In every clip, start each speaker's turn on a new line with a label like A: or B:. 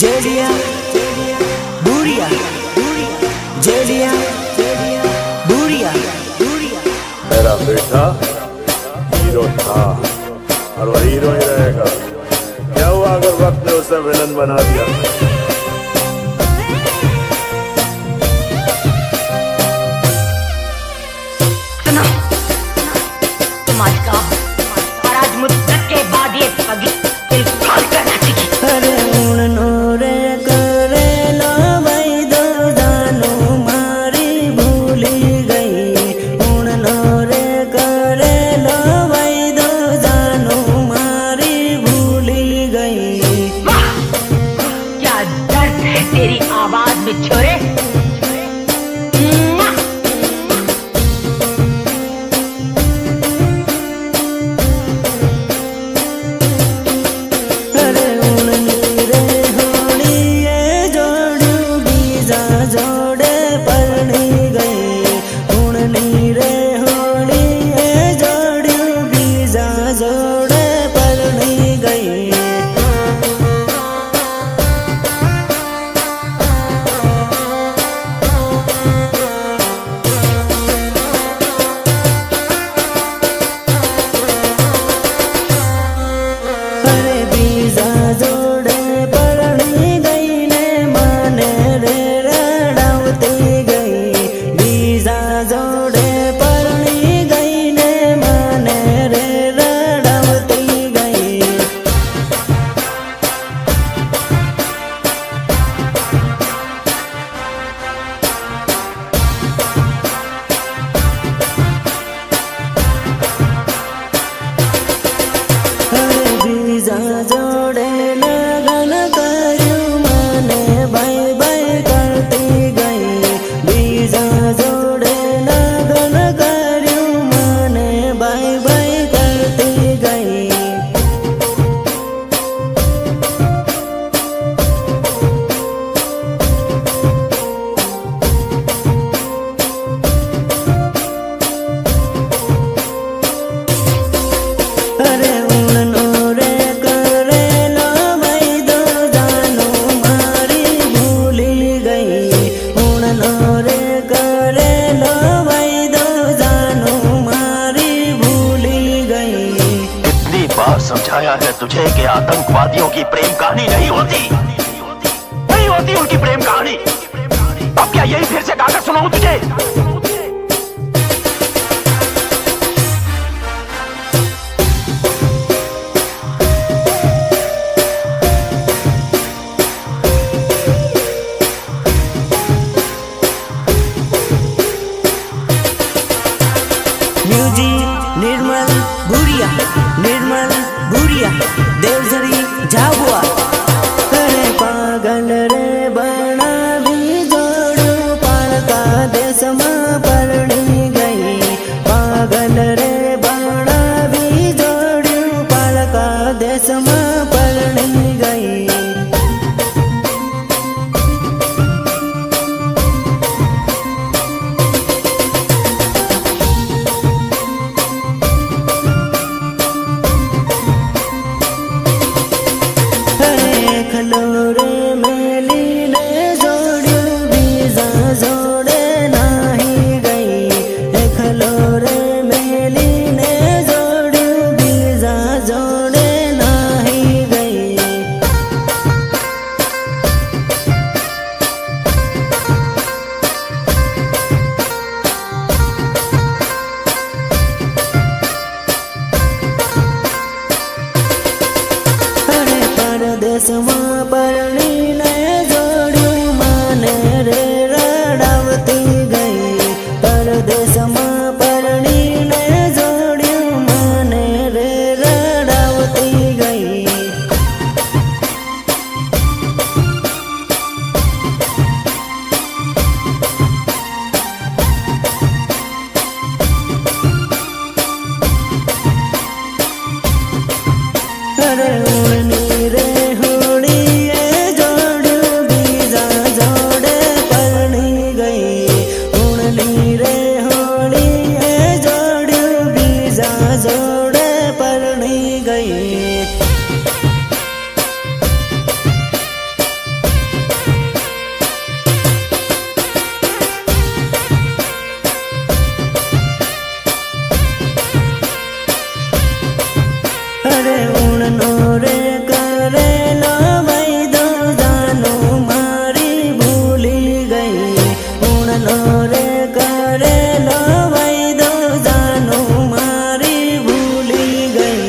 A: जेलिया बुरिया जेलिया बुरिया
B: मेरा बेटा हीरो था और वो हीरो ही रहेगा। क्या हुआ अगर वक्त ने उसे विलन बना दिया?
C: सुनो, तुम आज का और आज मुद्दत के बाद ये पगली दिल खोल कर नाचेगी।
A: अरे उड़नो रे करे लो भाई दो जानो मारी भूली गई। उड़नो रे करे लो भाई दो जानो मारी भूली गई।
C: वाह, क्या दर्द है तेरी आवाज में छोरे।
A: अरे उड़नी रे होड़ी ये जोड़ू बीजा जोड़े परनी गई। उड़नी रे होड़ी ये जोड़ू बीजा जोड़े परनी गई। अरे बीजा जोड़े परनी गई ने माने रे रड़ावती गई। बीजा जोड़े परनी गई ने माने रे रड़ावती गई। अरे बीजा जोड़े लगन करू माने बाय बाय करती गई। बीजा जोड़े लगन करू माने बाय बाय करती गई। अरे उड़नो रे करे लो भाई दो जानो मारी भूली गई। उड़नो रे करे लो भाई दो जानो मारी भूली गई।
D: कितनी बार समझाया है तुझे कि आतंकवादियों की प्रेम कहानी नहीं होती, नहीं होती उनकी प्रेम कहानी। अब क्या यही फिर से गाकर सुनाऊं तुझे?
A: म्यूजिक निर्मल बुरिया देवझरी झाबुआ। अरे पागल रे बना भी जोड़ू पालका देश में परनी गई। पागल रे बना भी जोड़ू पालका देश में परनी गई। खलोरे मेली ने जोड़ू बीजा जोड़े नाही गई। खलोरे मेली ने जोड़ू बीजा जोड़े नाही गई। अरे परदेश में परनी ने जोड़ू माने रे रड़ावती गई। परदेश में परनी ने जोड़ू माने रे रड़ावती गई। अरे उड़नी रे होड़ी ये जोड़ू बीजा जोड़े परनी गई। उड़नी रे होड़ी ये जोड़ू बीजा जोड़े परनी गई। अरे उड़नो रे करे लो भाई दो जानो मारी भूली गई उड़नो रे करे लो भाई दो जानो मारी भूली गई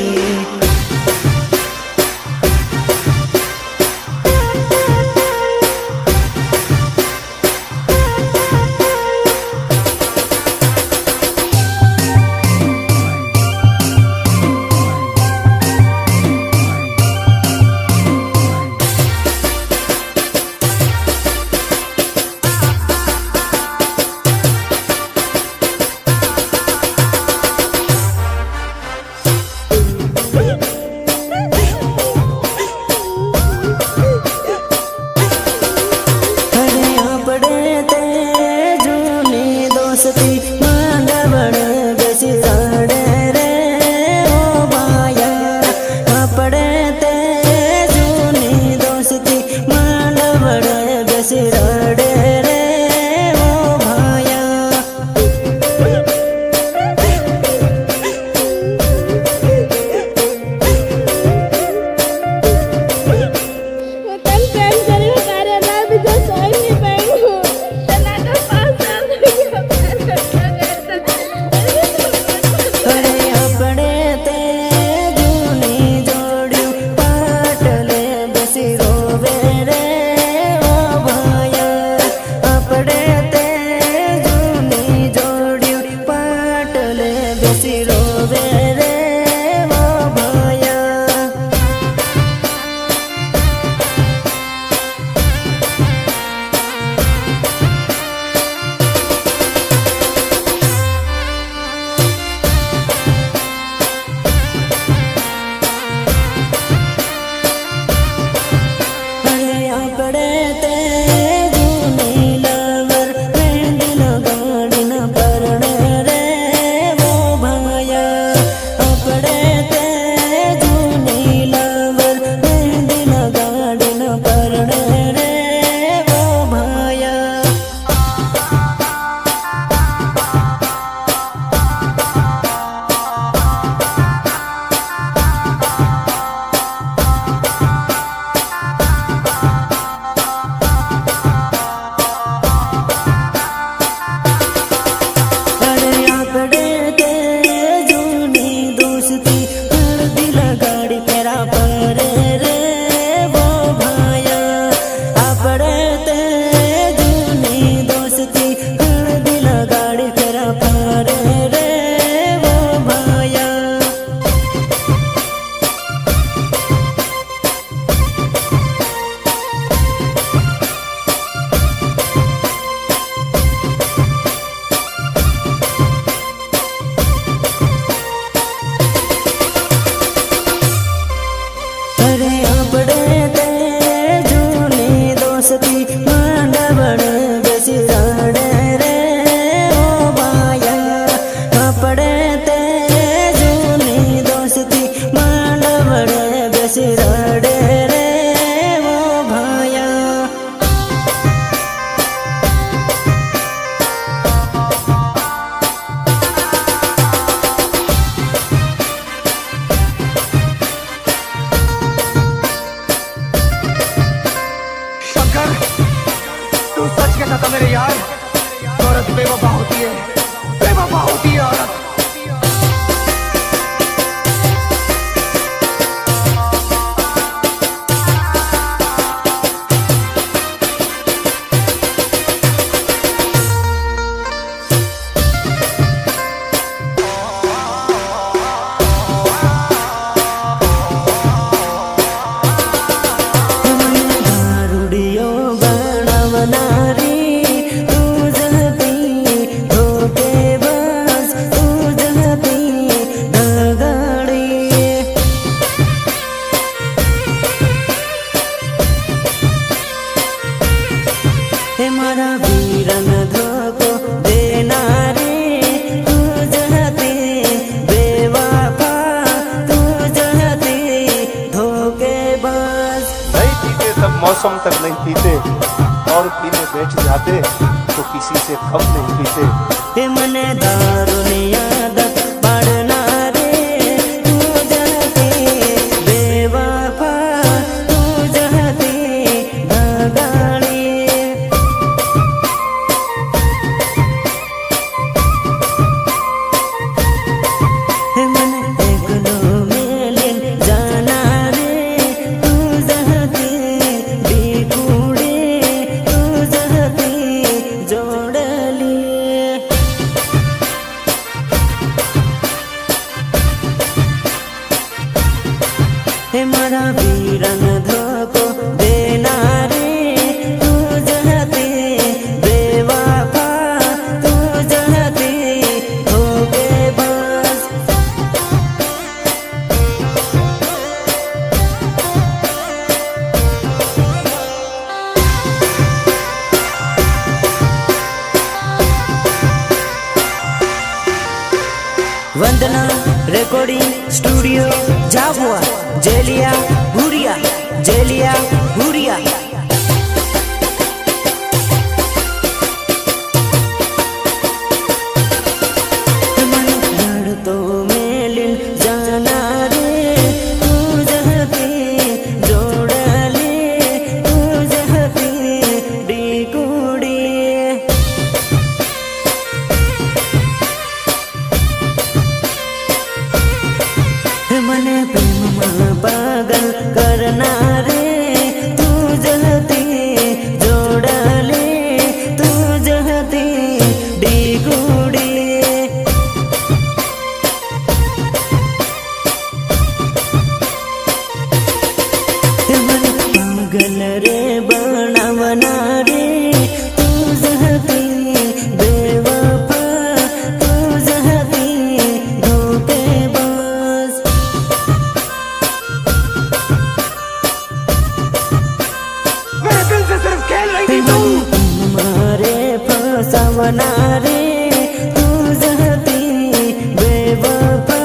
A: दोस्ती मांडवड़ बेसी रड़े रे ओ भाया अपड़े ते जूनी दोस्ती मांडवड़ बेसी रड़े रे ओ भाया
E: मेरे यार औरत बेवफा होती है, बेवफा होती है औरत।
A: मारा वीरन धोको देना रे तू जहती बेवफा तू जहती धोखेबाज।
F: नहीं पीते तब मौसम तक नहीं पीते और पीने बैठ जाते तो किसी से कम नहीं पीते।
A: मने दारुनी आदत पड़ना रे तू जहती हे मारा वीरन धोको देनारे तू जहते बेवफा तू जहते धोखेबाज वंदना रिकॉर्डिंग स्टूडियो झाबुआ जेलिया भूरिया जेलिया भूरिया मन लड़तो मेलिन जाना रे तू जहते जोड़ले तू जहते डीकुड़ी मने प्रेम पागल करना रे तू जहती जोड़ले तू जहती डीगुड़ी मने पागल रे बनावना रे तू जहती बेवफा तू जहती धोखेबाज
E: मेरे दिल से सिर्फ खेल रही थी तू।
A: मारे फसावना रे तू जहती बेवफा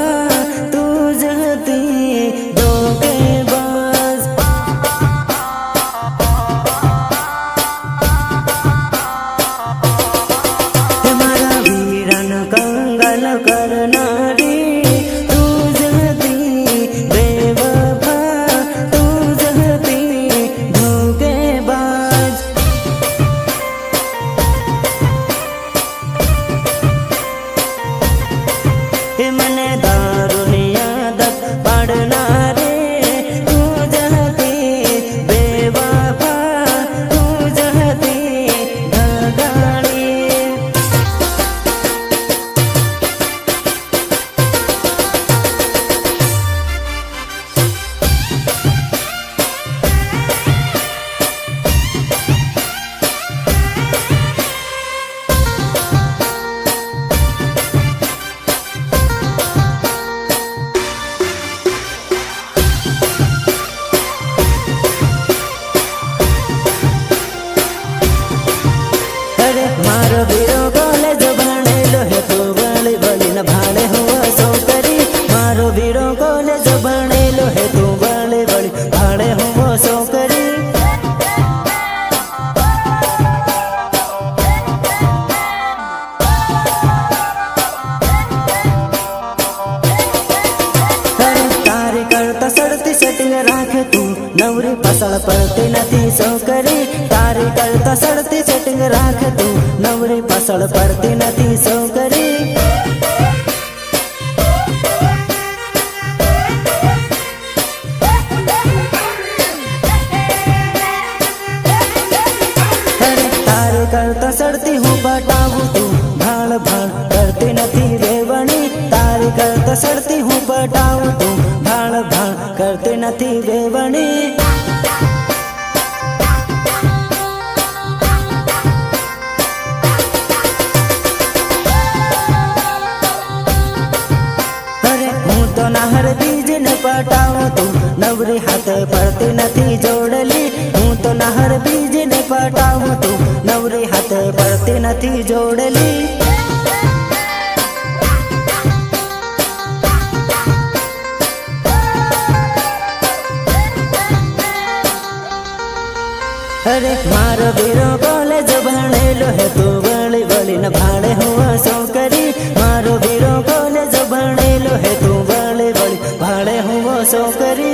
A: तू जहती धोखेबाज हमारा वीरन कंगल करना रे तू जहती बेवफा तू जहती धोखेबाज मने दारुनी आदत पड़ना रे तू जहती बेवफा तू जहती धगाड़ी अरे मारो वीरो कॉलेज भणेलो है तो बड़ी बड़ी न भाड़े हुआ सौकरी मारो वीरो कॉलेज भणेलो है तो बड़ी बड़ी भाड़े हुआ सौकरी अरे तारी करता सड़ती सेटिंग राखे तू नवरी फसल पड़ती नथी सौकरी तारी करता सड़ती सेटिंग राख तू नवरी फसल पड़ती नथी सौकरी अरे तारी करता सड़ती हूँ पटाऊ तू भाड़ भाड़ करती नथी वेवणी तारी करता सड़ती हूँ पटाऊ तू भाड़ भाड़ करती नथी वेवणी नहर बीज न पटाऊं तू नवरी हाथ पड़ती नथी जोड़ली हूँ तो नहर बीज न पटाऊं तू नवरी हाथ पड़ती नथी जोड़ली अरे मारो वीरो कॉलेज भणेलो है तू बड़ी बड़ी न भाड़े हुआ सौकरी मारो वीरो कॉलेज भणेलो है तू बड़ी बड़ी भाड़े हुआ सौकरी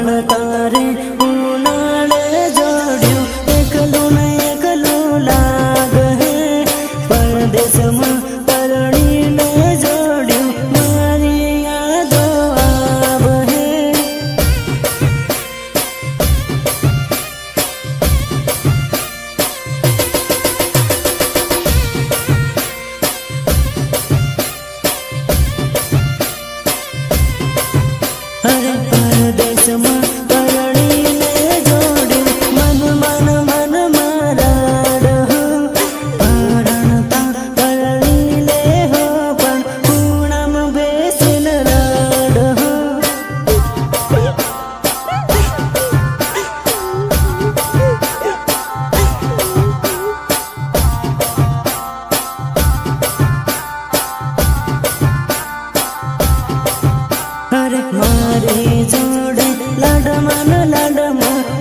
A: પણ તારે ઉનાળે જોડ્યું એકલું ને એકલું લાગે હે પરદેશમાં પરણીને જોડ્યું મારી યાદો આવે હે અરે પરદેશમાં પરણીને જોડ્યું મન મારા રહો પરણતા પરણી લે હો પણ ખૂણામાં બેસીને રડો અરે મારી જોડે લાડમાં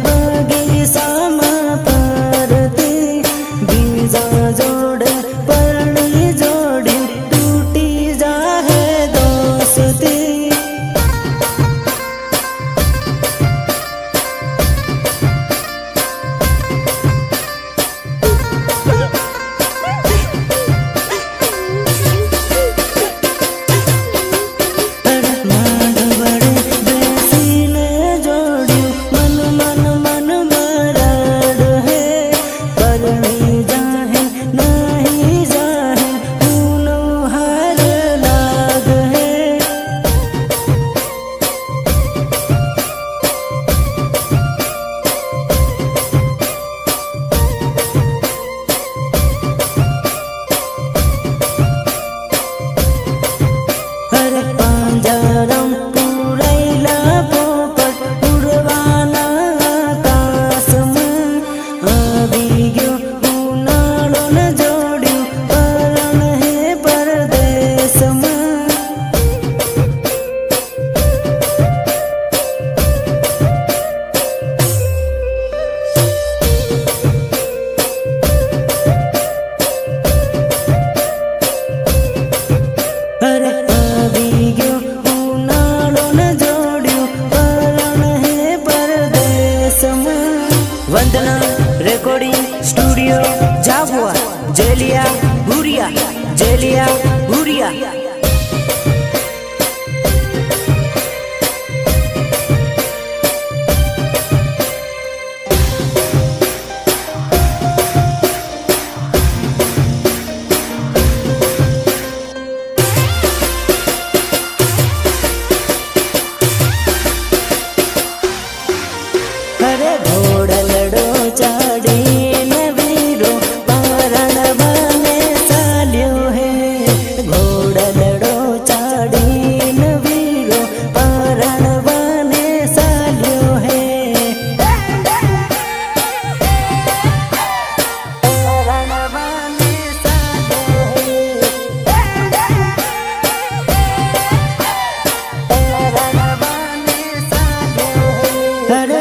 A: બગીચામાં પરતી બીજા જોડે પરણી જોડી તૂટી જાહે દોસ્તી वंदना रेकॉर्डिंग स्टूडियो झाबुआ जेलिया भूरिया अरे घोड़लड़ो चाड़ीने वीरो पारण बने साल्यो है घोड़लड़ो चाड़ीने वीरो पारण बने साल्यो है पारण बने साल्यो है पारण बने साल्यो है अरे